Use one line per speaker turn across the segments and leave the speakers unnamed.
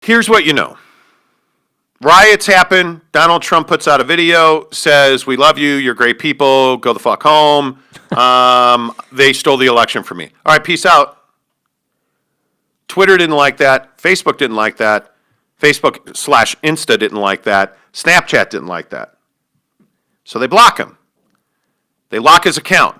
Here's what you know. Riots happen. Donald Trump puts out a video, says, we love you, you're great people, go the fuck home. They stole the election from me. All right, peace out. Twitter didn't like that. Facebook didn't like that. Facebook/Insta didn't like that. Snapchat didn't like that. So they block him. They lock his account.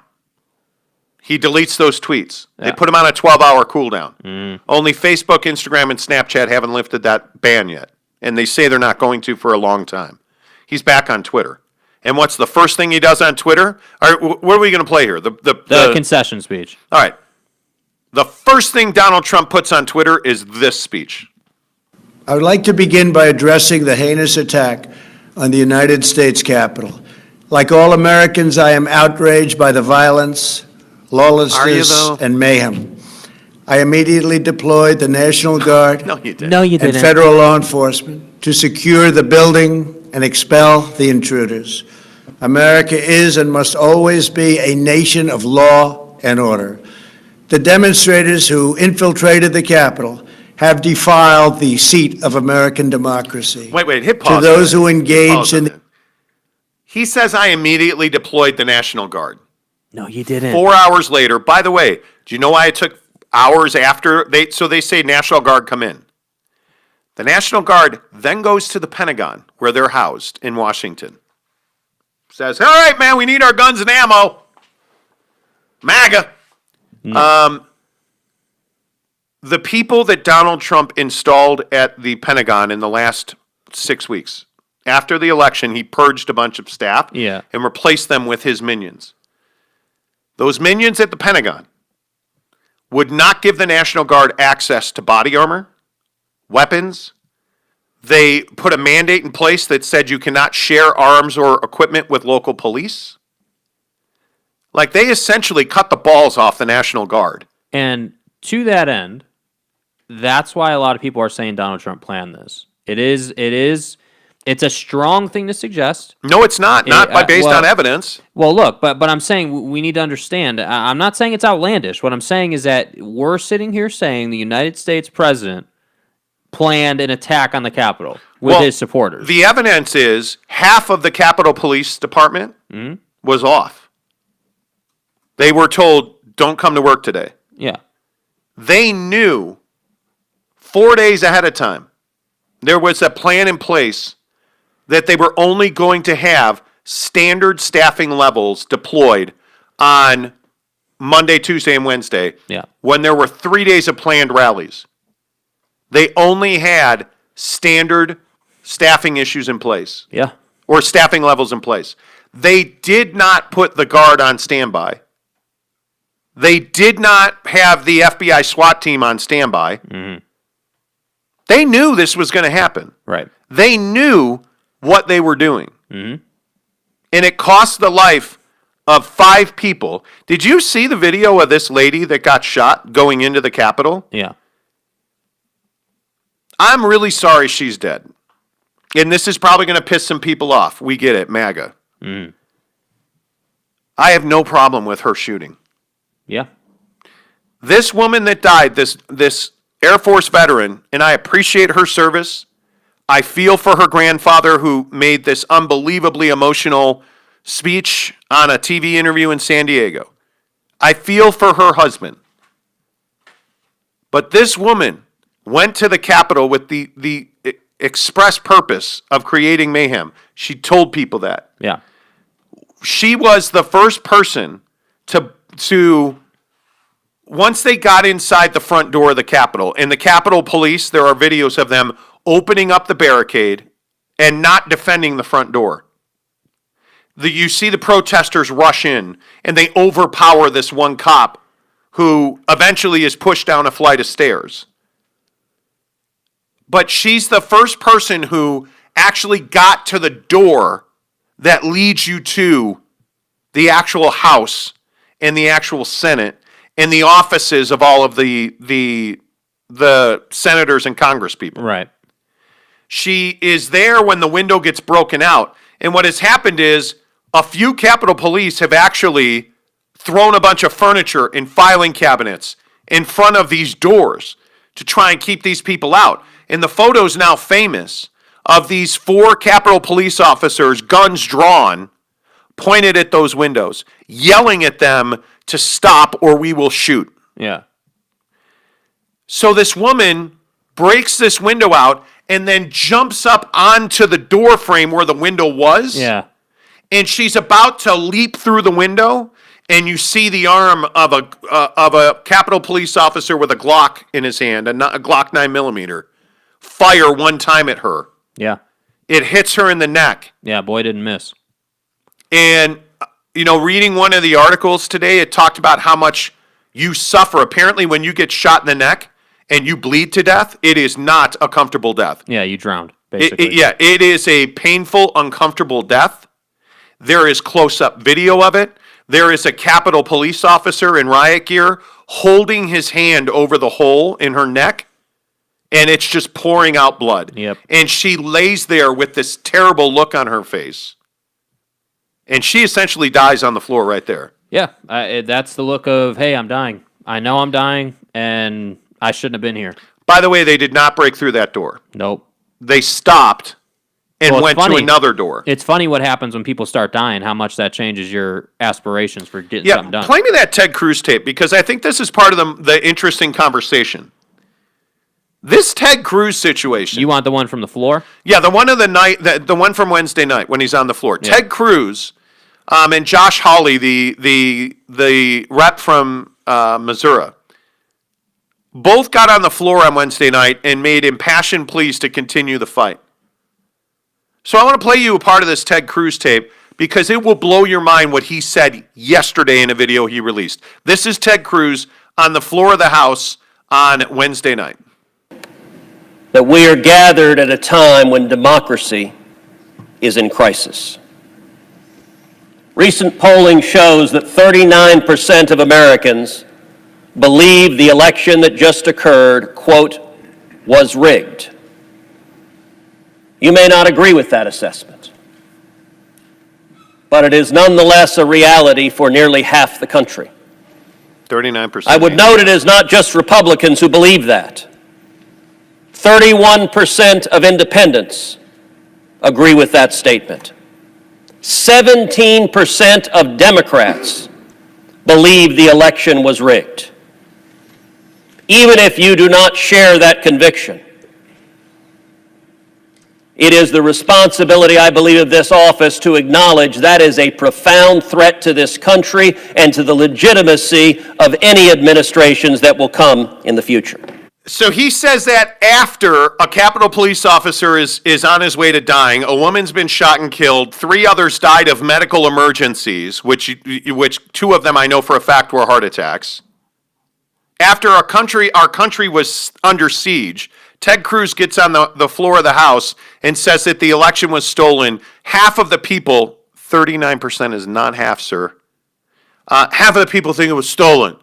He deletes those tweets. Yeah. They put him on a 12-hour cooldown. Only Facebook, Instagram, and Snapchat haven't lifted that ban yet. And they say they're not going to for a long time. He's back on Twitter. And what's the first thing he does on Twitter? All right, what are we going to play here?
The concession speech.
All right. The first thing Donald Trump puts on Twitter is this speech.
I would like to begin by addressing the heinous attack on the United States Capitol. Like all Americans, I am outraged by the violence, lawlessness, and mayhem. I immediately deployed the National Guard
No, you didn't.
No, you
and
didn't.
federal law enforcement to secure the building and expel the intruders. America is and must always be a nation of law and order. The demonstrators who infiltrated the Capitol have defiled the seat of American democracy.
Wait, hit pause.
To those who engaged in
the... He says, I immediately deployed the National Guard.
No, you didn't.
4 hours later, by the way, do you know why it took hours after? So they say National Guard come in. The National Guard then goes to the Pentagon, where they're housed in Washington. Says, all right, man, we need our guns and ammo. MAGA. No. The people that Donald Trump installed at the Pentagon in the last 6 weeks, after the election, he purged a bunch of staff and replaced them with his minions. Those minions at the Pentagon would not give the National Guard access to body armor, weapons. They put a mandate in place that said you cannot share arms or equipment with local police. Like, they essentially cut the balls off the National Guard.
And to that end, that's why a lot of people are saying Donald Trump planned this. It's a strong thing to suggest.
No, it's not. Not based on evidence.
Well, look, but I'm saying we need to understand. I'm not saying it's outlandish. What I'm saying is that we're sitting here saying the United States president planned an attack on the Capitol with his supporters.
The evidence is half of the Capitol Police Department was off. They were told, don't come to work today.
Yeah.
They knew 4 days ahead of time there was a plan in place that they were only going to have standard staffing levels deployed on Monday, Tuesday, and Wednesday when there were 3 days of planned rallies. They only had standard staffing issues in place.
Yeah.
Or staffing levels in place. They did not put the Guard on standby. They did not have the FBI SWAT team on standby. Mm-hmm. They knew this was going to happen.
Right.
They knew what they were doing.
Mm-hmm.
And it cost the life of 5 people. Did you see the video of this lady that got shot going into the Capitol?
Yeah.
I'm really sorry she's dead. And this is probably going to piss some people off. We get it, MAGA.
Mm.
I have no problem with her shooting.
Yeah.
This woman that died, this Air Force veteran, and I appreciate her service. I feel for her grandfather who made this unbelievably emotional speech on a TV interview in San Diego. I feel for her husband. But this woman went to the Capitol with the express purpose of creating mayhem. She told people that.
Yeah.
She was the first person to once they got inside the front door of the Capitol, and the Capitol Police, there are videos of them opening up the barricade and not defending the front door. You see the protesters rush in, and they overpower this one cop who eventually is pushed down a flight of stairs. But she's the first person who actually got to the door that leads you to the actual House and the actual Senate and the offices of all of the senators and congresspeople.
Right.
She is there when the window gets broken out. And what has happened is a few Capitol Police have actually thrown a bunch of furniture and filing cabinets in front of these doors to try and keep these people out. And the photo's now famous of these 4 Capitol Police officers, guns drawn, pointed at those windows, yelling at them to stop or we will shoot.
Yeah.
So this woman breaks this window out and then jumps up onto the door frame where the window was.
Yeah.
And she's about to leap through the window, and you see the arm of a Capitol Police officer with a Glock in his hand, a Glock 9mm, fire one time at her.
Yeah.
It hits her in the neck.
Yeah, boy didn't miss.
And, reading one of the articles today, it talked about how much you suffer. Apparently, when you get shot in the neck and you bleed to death, it is not a comfortable death.
Yeah, you drowned, basically.
It is a painful, uncomfortable death. There is close-up video of it. There is a Capitol Police officer in riot gear holding his hand over the hole in her neck, and it's just pouring out blood.
Yep.
And she lays there with this terrible look on her face. And she essentially dies on the floor right there.
Yeah, that's the look of, hey, I'm dying. I know I'm dying, and I shouldn't have been here.
By the way, they did not break through that door.
Nope.
They stopped and
Well, it's
went
funny.
to another door.
It's funny what happens when people start dying, how much that changes your aspirations for getting
Yeah,
something done.
play me that Ted Cruz tape, because I think this is part of the interesting conversation. This Ted Cruz situation.
You want the one from the floor?
Yeah, the one of the night, the one from Wednesday night when he's on the floor.
Yeah.
Ted Cruz and Josh Hawley, the rep from Missouri, both got on the floor on Wednesday night and made impassioned pleas to continue the fight. So I want to play you a part of this Ted Cruz tape because it will blow your mind what he said yesterday in a video he released. This is Ted Cruz on the floor of the House on Wednesday night.
That we are gathered at a time when democracy is in crisis. Recent polling shows that 39% of Americans believe the election that just occurred, quote, was rigged. You may not agree with that assessment, but it is nonetheless a reality for nearly half the country.
39%.
I would note it is not just Republicans who believe that. 31% of independents agree with that statement. 17% of Democrats believe the election was rigged. Even if you do not share that conviction, it is the responsibility, I believe, of this office to acknowledge that is a profound threat to this country and to the legitimacy of any administrations that will come in the future.
So he says that after a Capitol Police officer is on his way to dying, a woman's been shot and killed, 3 others died of medical emergencies, which 2 of them I know for a fact were heart attacks. After our country was under siege, Ted Cruz gets on the floor of the House and says that the election was stolen. Half of the people, 39% is not half, sir. Half of the people think it was stolen.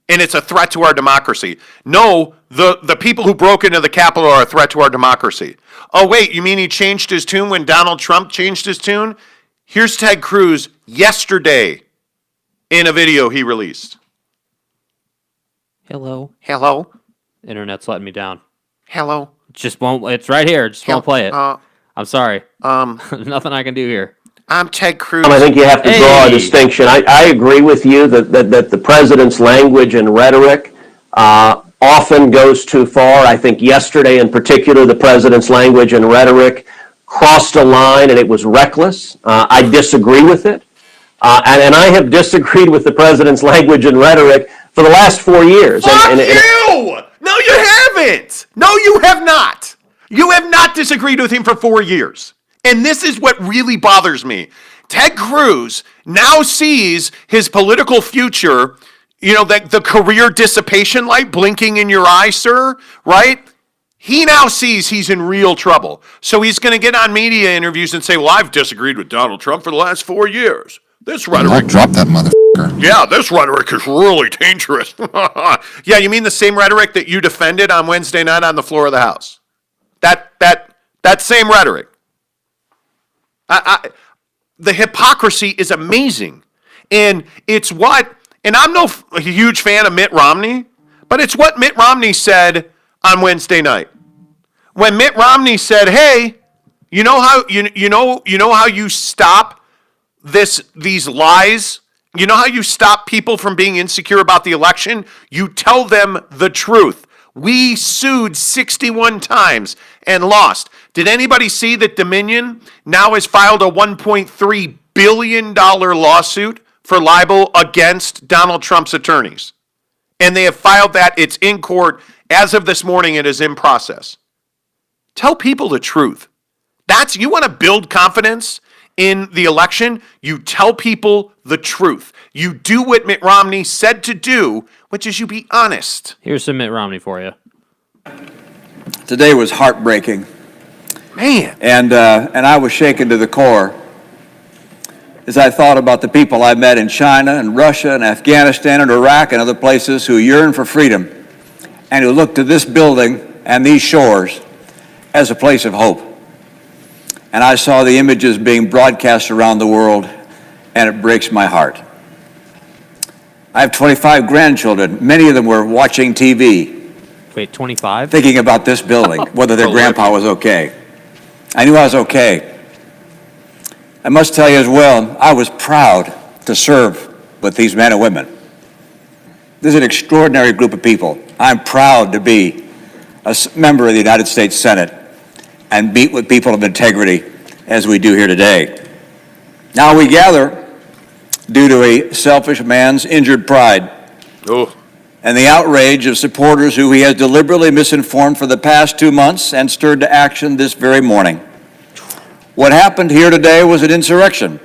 And it's a threat to our democracy. No, the people who broke into the Capitol are a threat to our democracy. Oh, wait, you mean he changed his tune when Donald Trump changed his tune? Here's Ted Cruz yesterday in a video he released.
Hello.
Hello?
Internet's letting me down.
Hello?
Just won't. It's right here. Just won't play it. I'm sorry. Nothing I can do here.
I'm Ted Cruz.
I think you have to draw a
Hey.
distinction. I agree with you that the president's language and rhetoric often goes too far. I think yesterday in particular, the president's language and rhetoric crossed a line and it was reckless. I disagree with it. And I have disagreed with the president's language and rhetoric for the last 4 years.
Fuck you! No, you haven't. No, you have not. You have not disagreed with him for 4 years. And this is what really bothers me. Ted Cruz now sees his political future, the career dissipation light blinking in your eye, sir, right? He now sees he's in real trouble. So he's going to get on media interviews and say, well, I've disagreed with Donald Trump for the last 4 years. This
I'll
rhetoric.
drop that motherfucker.
Yeah, this rhetoric is really dangerous. Yeah, you mean the same rhetoric that you defended on Wednesday night on the floor of the House? That same rhetoric. The hypocrisy is amazing. And it's and I'm no huge fan of Mitt Romney, but it's what Mitt Romney said on Wednesday night. when Mitt Romney said, "Hey, you know how you stop these lies? You know how you stop people from being insecure about the election? You tell them the truth. We sued 61 times and lost." Did anybody see that Dominion now has filed a $1.3 billion lawsuit for libel against Donald Trump's attorneys? And they have filed that. It's in court. As of this morning, it is in process. Tell people the truth. You want to build confidence in the election, you tell people the truth. You do what Mitt Romney said to do, which is you be honest.
Here's some Mitt Romney for you.
Today was heartbreaking.
Man.
And I was shaken to the core as I thought about the people I met in China and Russia and Afghanistan and Iraq and other places who yearn for freedom and who look to this building and these shores as a place of hope. And I saw the images being broadcast around the world, and it breaks my heart. I have 25 grandchildren. Many of them were watching TV,
Wait, 25?
thinking about this building, whether their grandpa was okay. I knew I was okay. I must tell you as well, I was proud to serve with these men and women. This is an extraordinary group of people. I'm proud to be a member of the United States Senate and meet with people of integrity as we do here today. Now we gather due to a selfish man's injured pride and the outrage of supporters who he has deliberately misinformed for the past 2 months and stirred to action this very morning. What happened here today was an insurrection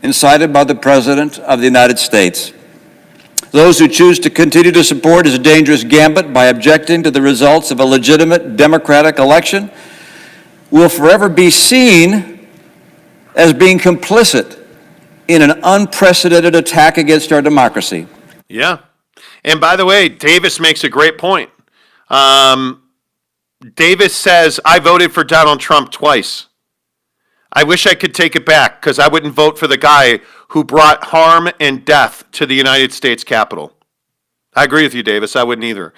incited by the President of the United States. Those who choose to continue to support his dangerous gambit by objecting to the results of a legitimate democratic election will forever be seen as being complicit in an unprecedented attack against our democracy.
Yeah. And by the way, Davis makes a great point. Davis says, I voted for Donald Trump twice. I wish I could take it back because I wouldn't vote for the guy who brought harm and death to the United States Capitol. I agree with you, Davis. I wouldn't either.